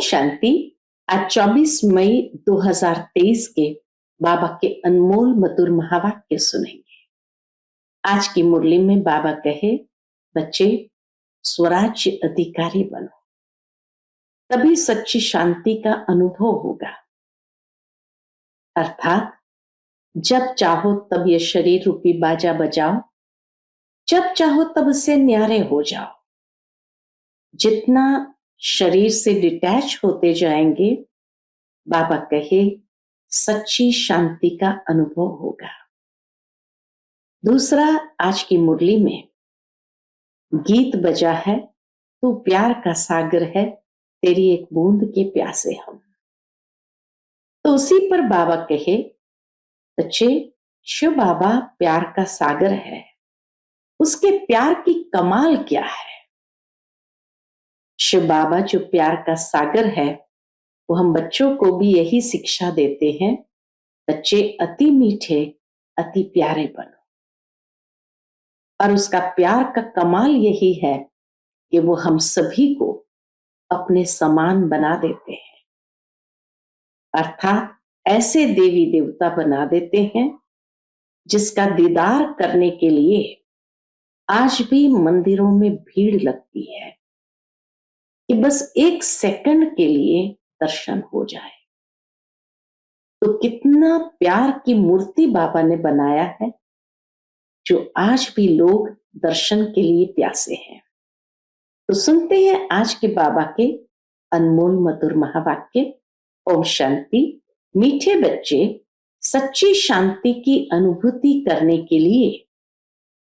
शांति। आज 24 मई 2023 के बाबा के अनमोल मधुर महावाक्य सुनेंगे। आज की मुरली में बाबा कहे, बच्चे स्वराज्य अधिकारी बनो, तभी सच्ची शांति का अनुभव होगा। अर्थात जब चाहो तब ये शरीर रूपी बाजा बजाओ, जब चाहो तब उससे न्यारे हो जाओ। जितना शरीर से डिटैच होते जाएंगे, बाबा कहे सच्ची शांति का अनुभव होगा। दूसरा, आज की मुरली में गीत बजा है, तू प्यार का सागर है, तेरी एक बूंद के प्यासे हम। तो उसी पर बाबा कहे, बच्चे शिव बाबा प्यार का सागर है, उसके प्यार की कमाल क्या है। शिव बाबा जो प्यार का सागर है, वो हम बच्चों को भी यही शिक्षा देते हैं, बच्चे अति मीठे अति प्यारे बनो। और उसका प्यार का कमाल यही है कि वो हम सभी को अपने समान बना देते हैं। अर्थात ऐसे देवी देवता बना देते हैं जिसका दीदार करने के लिए आज भी मंदिरों में भीड़ लगती है कि बस एक सेकंड के लिए दर्शन हो जाए। तो कितना प्यार की मूर्ति बाबा ने बनाया है, जो आज भी लोग दर्शन के लिए प्यासे हैं। तो सुनते हैं आज के बाबा के अनमोल मधुर महावाक्य। ओम शांति। मीठे बच्चे, सच्ची शांति की अनुभूति करने के लिए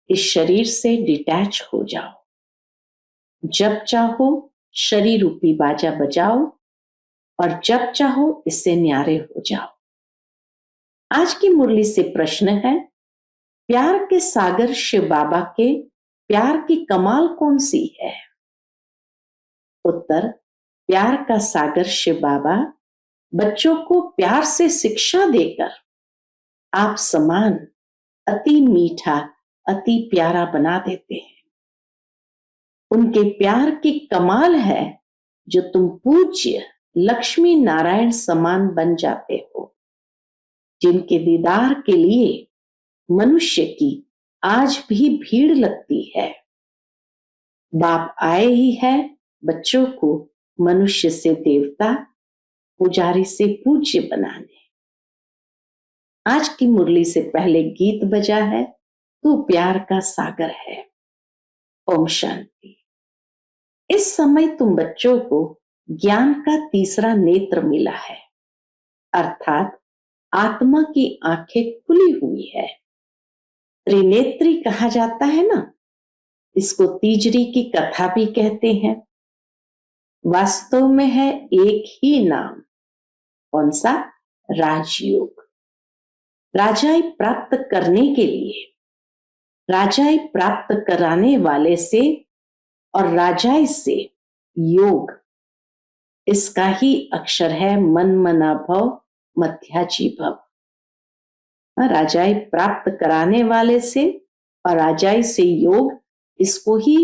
इस शरीर से डिटैच हो जाओ। जब चाहो शरीर रूपी बाजा बजाओ और जब चाहो इससे न्यारे हो जाओ। आज की मुरली से प्रश्न है, प्यार के सागर शिव बाबा के प्यार की कमाल कौन सी है। उत्तर, प्यार का सागर शिव बाबा बच्चों को प्यार से शिक्षा देकर आप समान अति मीठा अति प्यारा बना देते हैं। उनके प्यार की कमाल है जो तुम पूज्य लक्ष्मी नारायण समान बन जाते हो, जिनके दीदार के लिए मनुष्य की आज भी भीड़ लगती है। बाप आए ही है बच्चों को मनुष्य से देवता, पुजारी से पूज्य बनाने। आज की मुरली से पहले गीत बजा है, तू प्यार का सागर है। ओम शांति। इस समय तुम बच्चों को ज्ञान का तीसरा नेत्र मिला है, अर्थात आत्मा की आंखें खुली हुई है। त्रिनेत्री कहा जाता है ना, इसको तीजरी की कथा भी कहते हैं। वास्तव में है एक ही नाम, कौन सा? राजयोग। राजाई प्राप्त करने के लिए, राजाई प्राप्त कराने वाले से और राजाई से योग, इसका ही अक्षर है मन मना भव मध्याजी भव। राजाई प्राप्त कराने वाले से और राजाई से योग, इसको ही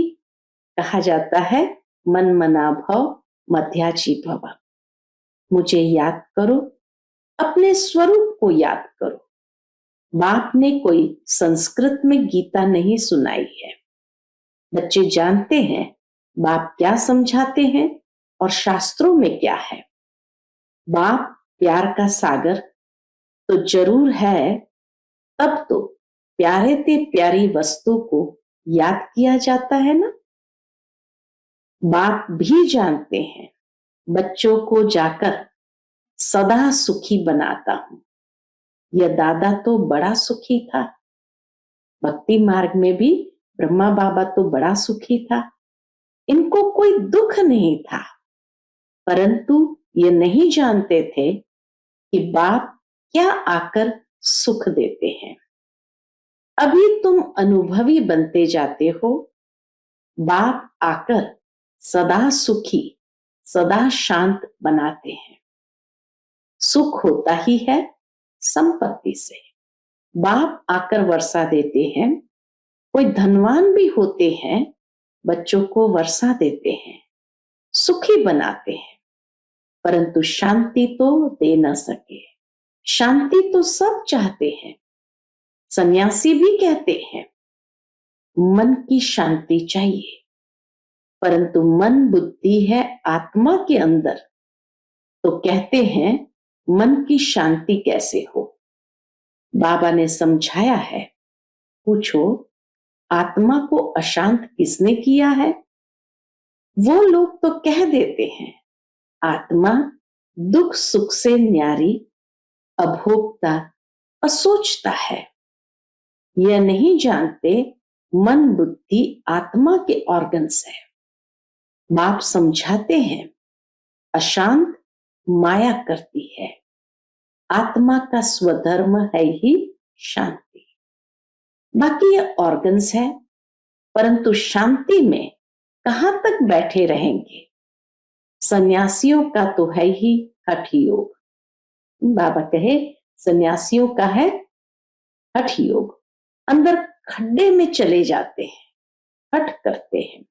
कहा जाता है मन मना भव मध्याजी भव। मुझे याद करो, अपने स्वरूप को याद करो। बाप ने कोई संस्कृत में गीता नहीं सुनाई है। बच्चे जानते हैं बाप क्या समझाते हैं और शास्त्रों में क्या है। बाप प्यार का सागर तो जरूर है, तब तो प्यारे ते प्यारी वस्तु को याद किया जाता है ना। बाप भी जानते हैं बच्चों को जाकर सदा सुखी बनाता हूं। यह दादा तो बड़ा सुखी था, भक्ति मार्ग में भी ब्रह्मा बाबा तो बड़ा सुखी था, इनको कोई दुख नहीं था, परंतु ये नहीं जानते थे कि बाप क्या आकर सुख देते हैं। अभी तुम अनुभवी बनते जाते हो, बाप आकर सदा सुखी सदा शांत बनाते हैं। सुख होता ही है संपत्ति से। बाप आकर वर्षा देते हैं। कोई धनवान भी होते हैं, बच्चों को वर्षा देते हैं, सुखी बनाते हैं। परंतु शांति तो दे न सके। शांति तो सब चाहते हैं, सन्यासी भी कहते हैं मन की शांति चाहिए, परंतु मन बुद्धि है आत्मा के अंदर, तो कहते हैं मन की शांति कैसे हो। बाबा ने समझाया है, पूछो आत्मा को अशांत किसने किया है? वो लोग तो कह देते हैं आत्मा दुख सुख से न्यारी, अभोक्ता, असोचता है। यह नहीं जानते मन बुद्धि आत्मा के ऑर्गन्स है। बाप समझाते हैं अशांत माया करती है, आत्मा का स्वधर्म है ही शांति। बाकी ये ऑर्गन्स है, परंतु शांति में कहां तक बैठे रहेंगे? सन्यासियों का तो है ही हठ योग। बाबा कहे सन्यासियों का है हठ योग, अंदर खड्डे में चले जाते हैं, हठ करते हैं।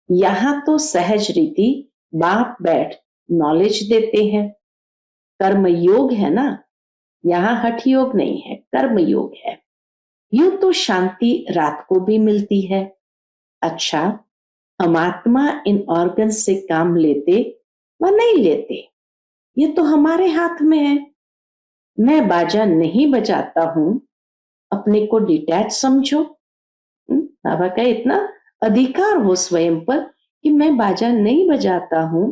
यहां तो सहज रीति बाप बैठ नॉलेज देते हैं, कर्म योग है ना, यहां हठ योग नहीं है, कर्म योग है। यूं तो शांति रात को भी मिलती है। अच्छा, हम आत्मा इन ऑर्गन से काम लेते व नहीं लेते, ये तो हमारे हाथ में है। मैं बाजा नहीं बजाता हूं, अपने को डिटैच समझो। बाबा का इतना अधिकार हो स्वयं पर कि मैं बाजा नहीं बजाता हूं,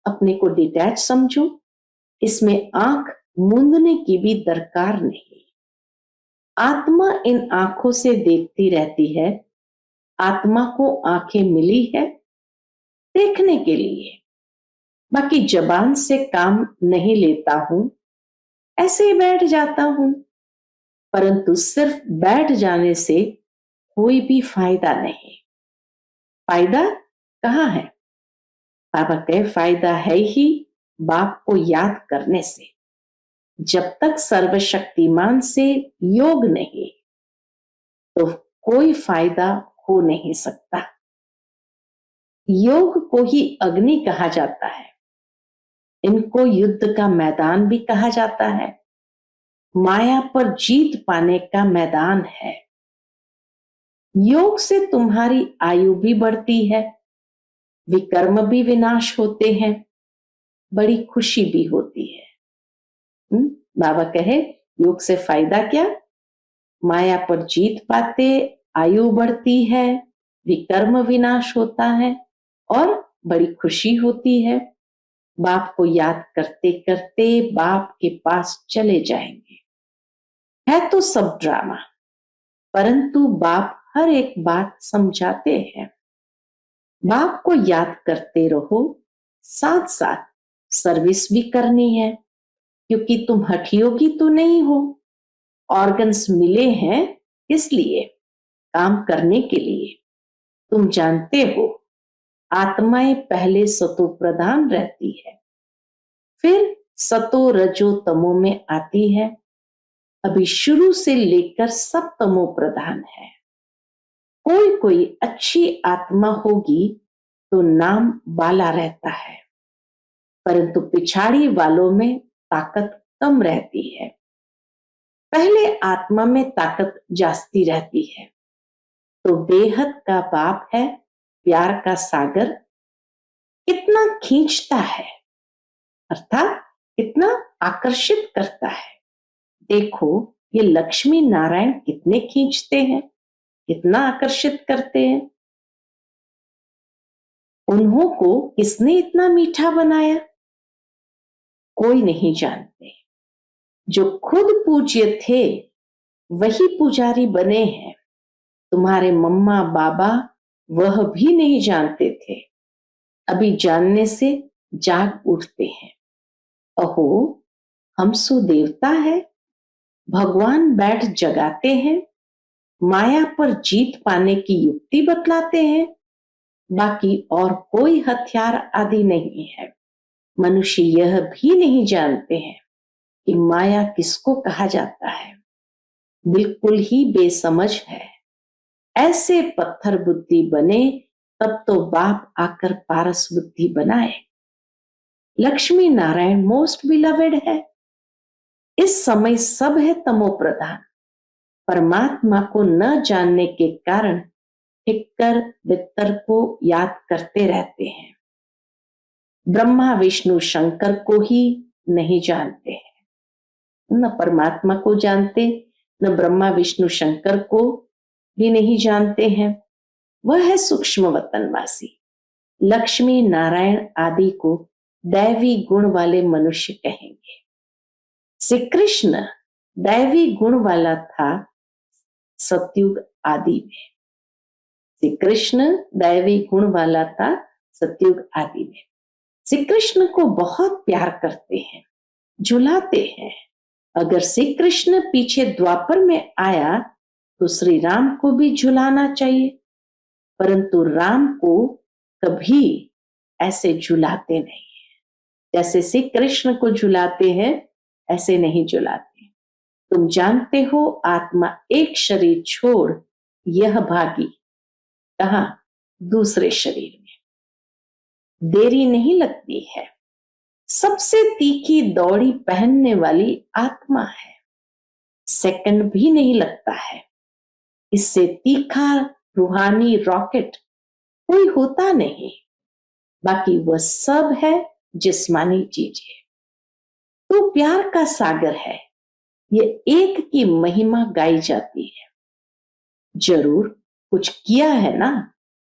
अपने को डिटैच समझो। इसमें आंख मूंदने की भी दरकार नहीं। आत्मा इन आंखों से देखती रहती है। आत्मा को आंखें मिली है देखने के लिए, बाकी जबान से काम नहीं लेता हूं, ऐसे ही बैठ जाता हूं। परंतु सिर्फ बैठ जाने से कोई भी फायदा नहीं। फायदा कहाँ है? बाबा कहे फायदा है ही बाप को याद करने से। जब तक सर्वशक्तिमान से योग नहीं, तो कोई फायदा हो नहीं सकता। योग को ही अग्नि कहा जाता है, इनको युद्ध का मैदान भी कहा जाता है, माया पर जीत पाने का मैदान है। योग से तुम्हारी आयु भी बढ़ती है, विकर्म भी विनाश होते हैं, बड़ी खुशी भी होती है। बाबा कहे योग से फायदा क्या? माया पर जीत पाते, आयु बढ़ती है, विकर्म विनाश होता है और बड़ी खुशी होती है। बाप को याद करते करते बाप के पास चले जाएंगे। है तो सब ड्रामा, परंतु बाप हर एक बात समझाते हैं। बाप को याद करते रहो, साथ साथ सर्विस भी करनी है, क्योंकि तुम हठयोगी तो नहीं हो। ऑर्गन्स मिले हैं इसलिए, काम करने के लिए। तुम जानते हो आत्माएं पहले सतो प्रधान रहती है, फिर सतो रजो तमो में आती है। अभी शुरू से लेकर सब तमो प्रधान है। कोई कोई अच्छी आत्मा होगी तो नाम बाला रहता है, परंतु पिछाड़ी वालों में ताकत कम रहती है। पहले आत्मा में ताकत जास्ती रहती है, तो बेहद का बाप है, प्यार का सागर, कितना खींचता है, अर्थात कितना आकर्षित करता है। देखो ये लक्ष्मी नारायण कितने खींचते हैं, कितना आकर्षित करते हैं। उन्हों को किसने इतना मीठा बनाया? कोई नहीं जानते। जो खुद पूज्य थे वही पुजारी बने हैं। तुम्हारे मम्मा बाबा वह भी नहीं जानते थे, अभी जानने से जाग उठते हैं। अहो हम सो देवता है, भगवान बैठ जगाते हैं, माया पर जीत पाने की युक्ति बतलाते हैं। बाकी और कोई हथियार आदि नहीं है। मनुष्य यह भी नहीं जानते हैं कि माया किसको कहा जाता है, बिल्कुल ही बेसमझ है। ऐसे पत्थर बुद्धि बने तब तो बाप आकर पारस बुद्धि बनाए। लक्ष्मी नारायण मोस्ट बिलवेड है। इस समय सब है तमो प्रधान। परमात्मा को न जानने के कारण हिक्कर बित्तर को याद करते रहते हैं। ब्रह्मा विष्णु शंकर को ही नहीं जानते हैं, न परमात्मा को जानते, न ब्रह्मा विष्णु शंकर को भी नहीं जानते हैं। वह है सूक्ष्म वतनवासी। लक्ष्मी नारायण आदि को दैवी गुण वाले मनुष्य कहेंगे। श्री कृष्ण दैवी गुण वाला था सतयुग आदि में। श्री कृष्ण दैवी गुण वाला था सतयुग आदि में। श्री कृष्ण को बहुत प्यार करते हैं, झुलाते हैं। अगर श्री कृष्ण पीछे द्वापर में आया तो श्री राम को भी झुलाना चाहिए, परंतु राम को कभी ऐसे झुलाते नहीं है। जैसे श्री कृष्ण को झुलाते हैं ऐसे नहीं झुलाते। तुम जानते हो आत्मा एक शरीर छोड़ यह भागी कहा, दूसरे शरीर में। देरी नहीं लगती है। सबसे तीखी दौड़ी पहनने वाली आत्मा है। सेकंड भी नहीं लगता है। इससे तीखा रूहानी रॉकेट कोई होता नहीं। बाकी वह सब है जिस्मानी चीजें। तो प्यार का सागर है। ये एक की महिमा गाई जाती है। जरूर कुछ किया है ना,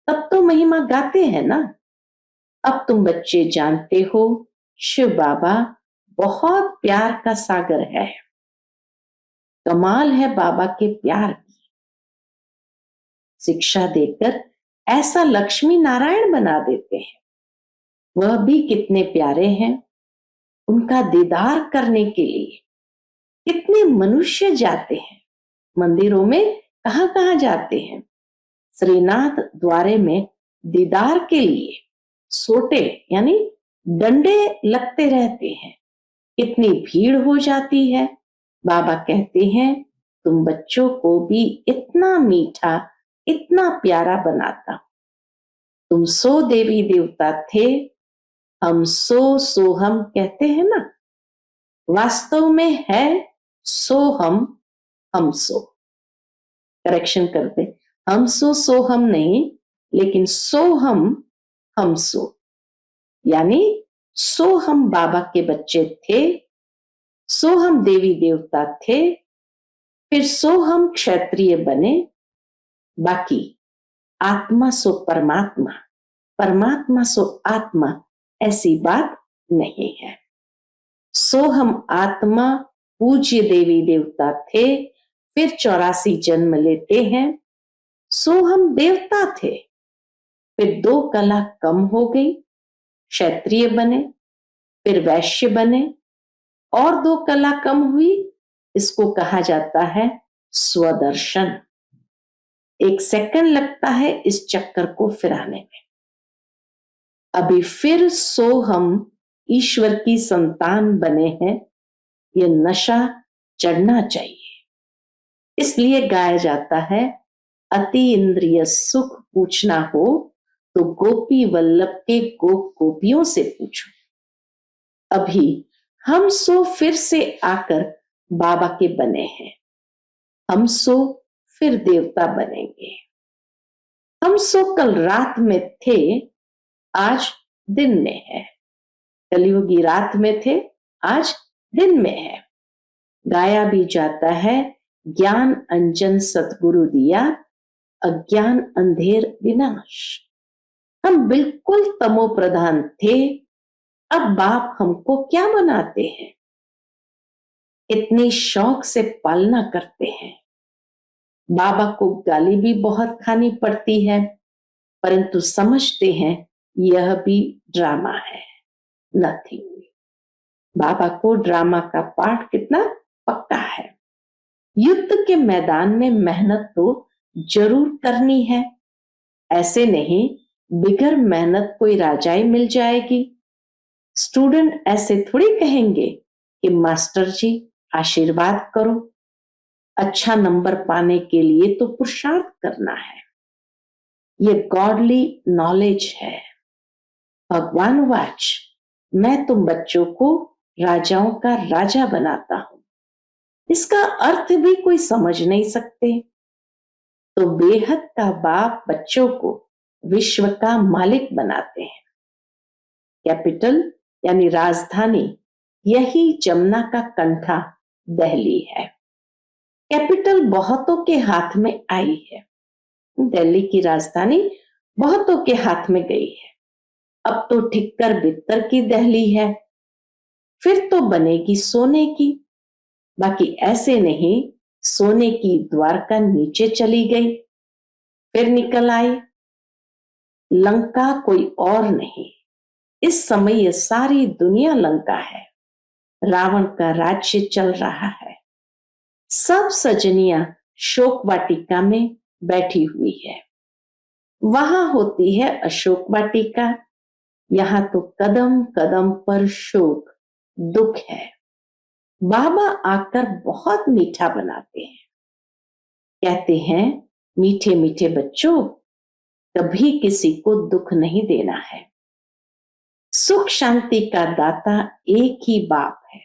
तब तो महिमा गाते हैं ना। अब तुम बच्चे जानते हो शिव बाबा बहुत प्यार का सागर है। कमाल है बाबा के प्यार की। शिक्षा देकर ऐसा लक्ष्मी नारायण बना देते हैं। वह भी कितने प्यारे हैं। उनका दीदार करने के लिए कितने मनुष्य जाते हैं। मंदिरों में कहां कहां जाते हैं। श्रीनाथ द्वारे में दीदार के लिए सोटे यानी डंडे लगते रहते हैं। कितनी भीड़ हो जाती है। बाबा कहते हैं तुम बच्चों को भी इतना मीठा इतना प्यारा बनाता। तुम सो देवी देवता थे, हम सो हम कहते हैं ना। वास्तव में है सो हम सो। करेक्शन करते, हम सो हम नहीं, लेकिन सो हम सो। यानी सो हम बाबा के बच्चे थे, सो हम देवी देवता थे, फिर सो हम क्षत्रिय बने। बाकी आत्मा सो परमात्मा, परमात्मा सो आत्मा, ऐसी बात नहीं है। सो हम आत्मा पूज्य देवी देवता थे, फिर 84 जन्म लेते हैं। सो हम देवता थे, फिर 2 कला कम हो गई, क्षत्रिय बने, फिर वैश्य बने, और 2 कला कम हुई। इसको कहा जाता है स्वदर्शन। 1 सेकंड लगता है इस चक्कर को फिराने में। अभी फिर सो हम ईश्वर की संतान बने हैं। ये नशा चढ़ना चाहिए। इसलिए गाया जाता है अति इंद्रिय सुख पूछना हो तो गोपी वल्लभ के गोपियों से पूछो। अभी हम सो फिर से आकर बाबा के बने हैं। हम सो फिर देवता बनेंगे। हम सो कल रात में थे, आज दिन में है। कलयुगी रात में थे, आज दिन में है। गाया भी जाता है ज्ञान अंजन सतगुरु दिया, अज्ञान अंधेर विनाश। हम बिल्कुल तमो प्रधान थे, अब बाप हमको क्या बनाते हैं। इतने शौक से पालना करते हैं। बाबा को गाली भी बहुत खानी पड़ती है, परंतु समझते हैं यह भी ड्रामा है, नथिंग। बाबा को ड्रामा का पाठ कितना पक्का है। युद्ध के मैदान में मेहनत तो जरूर करनी है। ऐसे नहीं बिगर मेहनत कोई राजाई मिल जाएगी। स्टूडेंट ऐसे थोड़ी कहेंगे कि मास्टर जी आशीर्वाद करो। अच्छा नंबर पाने के लिए तो पुरुषार्थ करना है। ये गॉडली नॉलेज है। भगवान वाच मैं तुम बच्चों को राजाओं का राजा बनाता हूं। इसका अर्थ भी कोई समझ नहीं सकते। तो बेहद का बाप बच्चों को विश्व का मालिक बनाते हैं। कैपिटल यानी राजधानी, यही जमुना का कंठा दिल्ली है। कैपिटल बहुतों के हाथ में आई है। दिल्ली की राजधानी बहुतों के हाथ में गई है। अब तो ठिक्कर बित्तर की दिल्ली है, फिर तो बनेगी सोने की। बाकी ऐसे नहीं, सोने की द्वारका नीचे चली गई फिर निकल आई। लंका कोई और नहीं, इस समय ये सारी दुनिया लंका है। रावण का राज्य चल रहा है। सब सजनियां शोक वाटिका में बैठी हुई है। वहां होती है अशोक वाटिका। यहां तो कदम कदम पर शोक, दुख है। बाबा आकर बहुत मीठा बनाते हैं। कहते हैं, मीठे मीठे बच्चों, कभी किसी को दुख नहीं देना है। सुख शांति का दाता एक ही बाप है।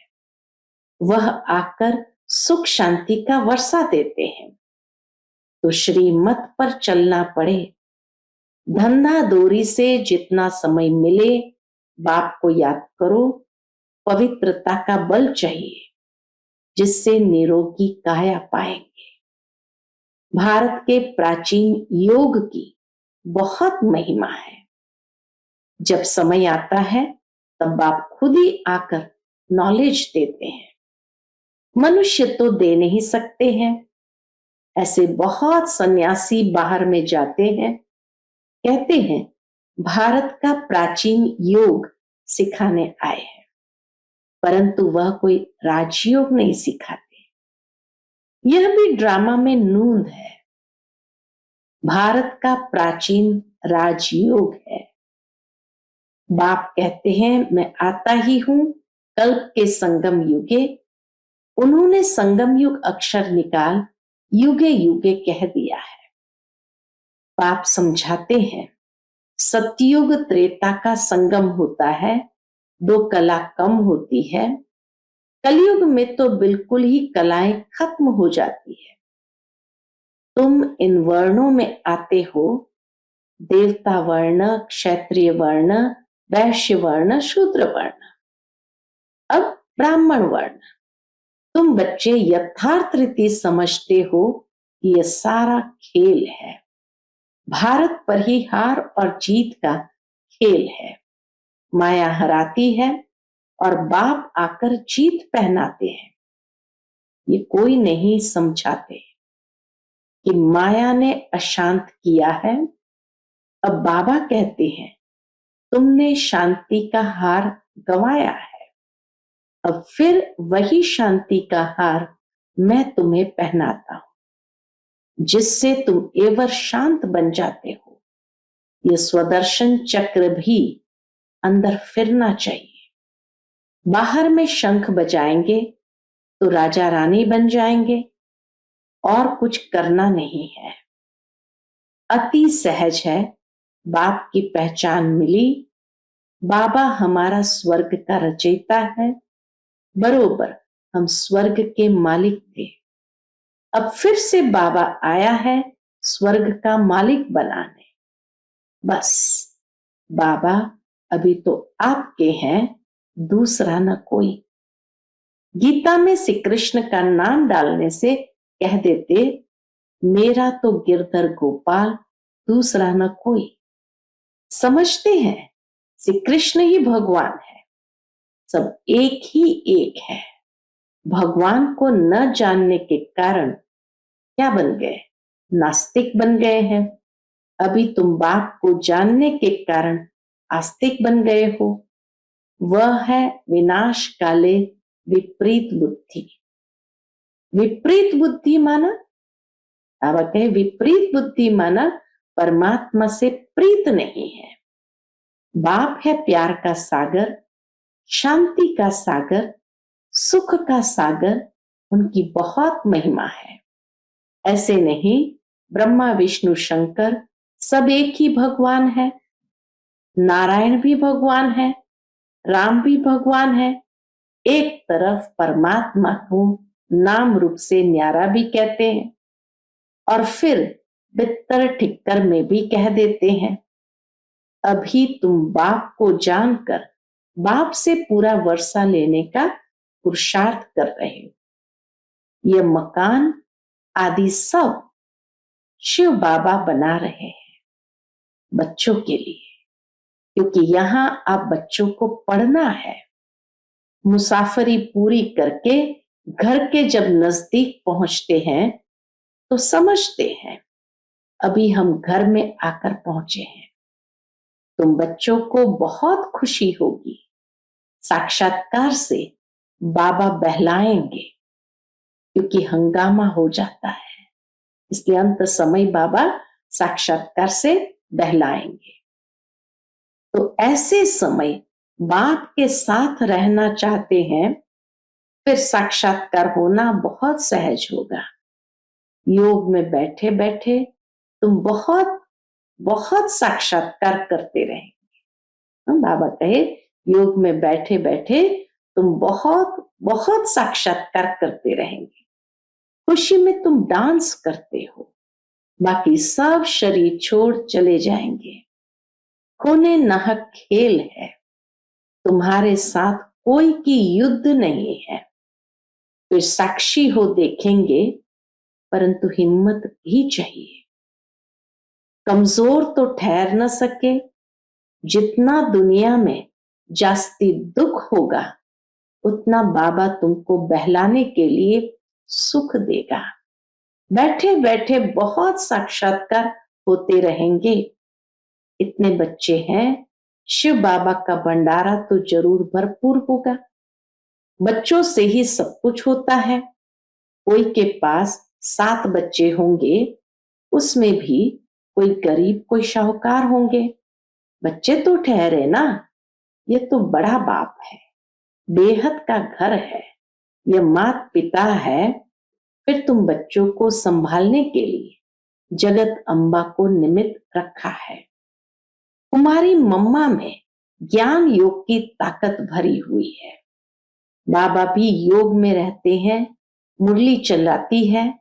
वह आकर सुख शांति का वर्षा देते हैं। तो श्रीमत पर चलना पड़े। धंधा दोरी से जितना समय मिले बाप को याद करो। पवित्रता का बल चाहिए, जिससे निरोगी काया पाएंगे। भारत के प्राचीन योग की बहुत महिमा है। जब समय आता है तब बाप खुद ही आकर नॉलेज देते हैं। मनुष्य तो दे नहीं सकते हैं। ऐसे बहुत सन्यासी बाहर में जाते हैं, कहते हैं भारत का प्राचीन योग सिखाने आए हैं, परंतु वह कोई राजयोग नहीं सिखाते। यह भी ड्रामा में नूंद है। भारत का प्राचीन राजयोग है। बाप कहते हैं, मैं आता ही हूं कल्प के संगम युगे। उन्होंने संगम युग अक्षर निकाल युगे युगे कह दिया है। बाप समझाते हैं, सतयुग त्रेता का संगम होता है, दो कला कम होती है। कलयुग में तो बिल्कुल ही कलाएं खत्म हो जाती है। तुम इन वर्णों में आते हो, देवता वर्ण, क्षत्रिय वर्ण, वैश्य वर्ण, शूद्र वर्ण, अब ब्राह्मण वर्ण। तुम बच्चे यथार्थ रीति समझते हो कि यह सारा खेल है। भारत पर ही हार और जीत का खेल है। माया हराती है और बाप आकर जीत पहनाते हैं। ये कोई नहीं समझाते कि माया ने अशांत किया है। अब बाबा कहते हैं, तुमने शांति का हार गंवाया है। अब फिर वही शांति का हार मैं तुम्हें पहनाता हूं, जिससे तुम एवर शांत बन जाते हो। ये स्वदर्शन चक्र भी अंदर फिरना चाहिए। बाहर में शंख बजाएंगे तो राजा रानी बन जाएंगे, और कुछ करना नहीं है। अति सहज है। बाप की पहचान मिली। बाबा हमारा स्वर्ग का रचयिता है। बरोबर हम स्वर्ग के मालिक थे। अब फिर से बाबा आया है स्वर्ग का मालिक बनाने। बस बाबा अभी तो आपके हैं, दूसरा न कोई। गीता में श्री कृष्ण का नाम डालने से कह देते, मेरा तो गिरधर गोपाल, दूसरा न कोई। समझते हैं श्री कृष्ण ही भगवान है, सब एक ही एक है। भगवान को न जानने के कारण क्या बन गए? नास्तिक बन गए हैं। अभी तुम बाप को जानने के कारण आस्तिक बन गए हो। वह है विनाश काले विपरीत बुद्धि। विपरीत बुद्धि माना, अब कहे विपरीत बुद्धि माना परमात्मा से प्रीत नहीं है। बाप है प्यार का सागर, शांति का सागर, सुख का सागर। उनकी बहुत महिमा है। ऐसे नहीं, ब्रह्मा विष्णु शंकर सब एक ही भगवान है। नारायण भी भगवान है। राम भी भगवान है, एक तरफ परमात्मा को नाम रूप से न्यारा भी कहते हैं और फिर बित्तर ठिक्कर में भी कह देते हैं। अभी तुम बाप को जानकर बाप से पूरा वर्षा लेने का पुरुषार्थ कर रहे हो। ये मकान आदि सब शिव बाबा बना रहे हैं बच्चों के लिए, क्योंकि यहाँ आप बच्चों को पढ़ना है। मुसाफरी पूरी करके घर के जब नजदीक पहुंचते हैं तो समझते हैं अभी हम घर में आकर पहुंचे हैं। तुम बच्चों को बहुत खुशी होगी, साक्षात्कार से बाबा बहलाएंगे, क्योंकि हंगामा हो जाता है, इसलिए अंत समय बाबा साक्षात्कार से बहलाएंगे। तो ऐसे समय बाप के साथ रहना चाहते हैं, फिर साक्षात्कार होना बहुत सहज होगा। योग में बैठे बैठे तुम बहुत बहुत साक्षात्कार करते रहेंगे। बाबा कहे योग में बैठे बैठे तुम बहुत बहुत साक्षात्कार करते रहेंगे। खुशी में तुम डांस करते हो, बाकी सब शरीर छोड़ चले जाएंगे। खूने नाहक खेल है, तुम्हारे साथ कोई की युद्ध नहीं है। फिर साक्षी हो देखेंगे, परंतु हिम्मत भी चाहिए। कमजोर तो ठहर न सके, जितना दुनिया में जास्ती दुख होगा उतना बाबा तुमको बहलाने के लिए सुख देगा। बैठे बैठे बहुत साक्षात्कार होते रहेंगे। इतने बच्चे हैं, शिव बाबा का भंडारा तो जरूर भरपूर होगा। बच्चों से ही सब कुछ होता है। कोई के पास 7 बच्चे होंगे, उसमें भी कोई गरीब कोई शाहूकार होंगे। बच्चे तो ठहरे ना, ये तो बड़ा बाप है, बेहद का घर है, ये माता पिता है। फिर तुम बच्चों को संभालने के लिए जगत अम्बा को निमित्त रखा है। तुम्हारी मम्मा में ज्ञान योग की ताकत भरी हुई है। बाबा भी योग में रहते हैं, मुरली चलाती है।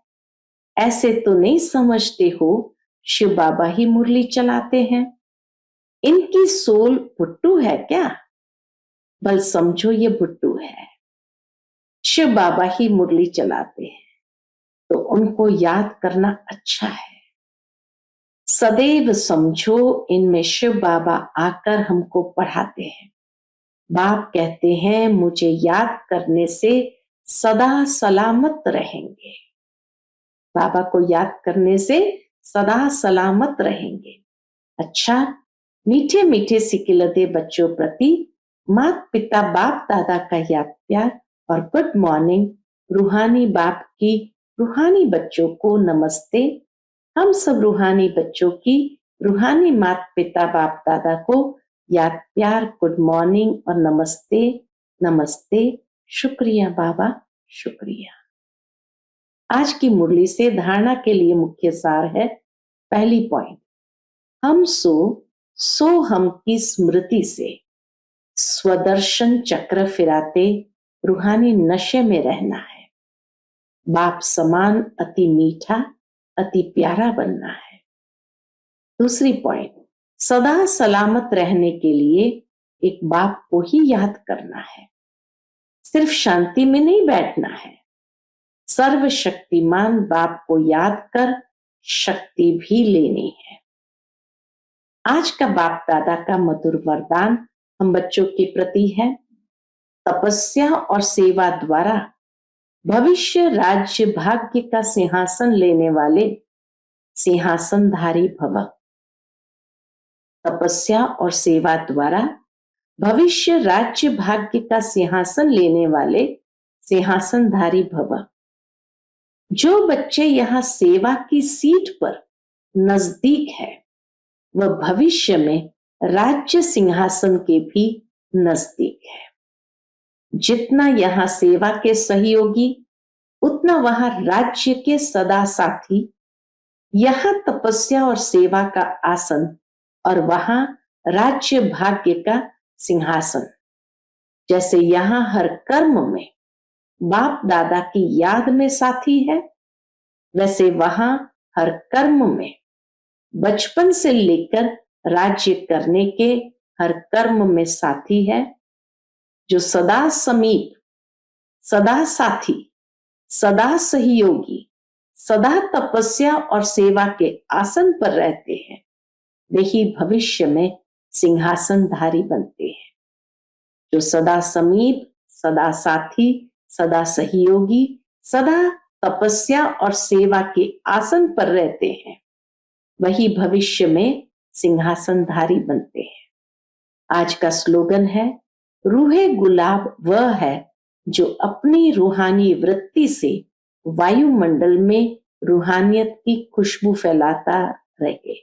ऐसे तो नहीं समझते हो शिव बाबा ही मुरली चलाते हैं। इनकी सोल भुट्टू है क्या? बल समझो ये भुट्टू है। शिव बाबा ही मुरली चलाते हैं, तो उनको याद करना अच्छा है। सदैव समझो इनमें शिव बाबा आकर हमको पढ़ाते हैं। बाप कहते हैं मुझे याद करने से सदा सलामत रहेंगे। बाबा को याद करने से सदा सलामत रहेंगे। अच्छा, मीठे मीठे सिकिलते बच्चों प्रति माता पिता बाप दादा का याद प्यार और गुड मॉर्निंग। रूहानी बाप की रूहानी बच्चों को नमस्ते। हम सब रूहानी बच्चों की रूहानी माता पिता बाप दादा को याद प्यार, गुड मॉर्निंग और नमस्ते नमस्ते। शुक्रिया बाबा, शुक्रिया। आज की मुरली से धारणा के लिए मुख्य सार है। पहली पॉइंट, हम सो हम की स्मृति से स्वदर्शन चक्र फिराते रूहानी नशे में रहना है। बाप समान अति मीठा अति प्यारा बनना है। दूसरी पॉइंट, सदा सलामत रहने के लिए एक बाप को ही याद करना है। सिर्फ शांति में नहीं बैठना है, सर्वशक्तिमान बाप को याद कर शक्ति भी लेनी है। आज का बाप दादा का मधुर वरदान हम बच्चों के प्रति है। तपस्या और सेवा द्वारा भविष्य राज्य भाग्य का सिंहासन लेने वाले सिंहासनधारी भव। तपस्या और सेवा द्वारा भविष्य राज्य भाग्य का सिंहासन लेने वाले सिंहासनधारी भव। जो बच्चे यहाँ सेवा की सीट पर नजदीक है, वह भविष्य में राज्य सिंहासन के भी नजदीक है। जितना यहाँ सेवा के सहयोगी, उतना वहां राज्य के सदा साथी। यहाँ तपस्या और सेवा का आसन और वहां राज्य भाग्य का सिंहासन। जैसे यहाँ हर कर्म में बाप दादा की याद में साथी है, वैसे वहां हर कर्म में बचपन से लेकर राज्य करने के हर कर्म में साथी है, जो सदा समीप, सदा साथी, सदा सहयोगी, सदा तपस्या और सेवा के आसन पर रहते हैं। वे ही भविष्य में सिंहासनधारी बनते हैं। जो सदा समीप, सदा साथी, सदा सहयोगी, सदा तपस्या और सेवा के आसन पर रहते हैं, वही भविष्य में सिंहासनधारी बनते हैं। आज का स्लोगन है, रूहे गुलाब वह है जो अपनी रूहानी वृत्ति से वायुमंडल में रूहानियत की खुशबू फैलाता रहे।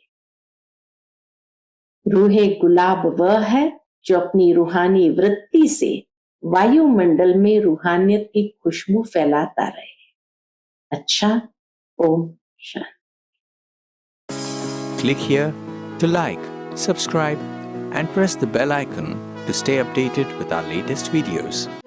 रूहे गुलाब वह है जो अपनी रूहानी वृत्ति से वायुमंडल में रूहानियत की खुशबू फैलाता रहे। अच्छा, Om Shanti. Click here to like, subscribe, and press the bell icon to stay updated with our latest videos.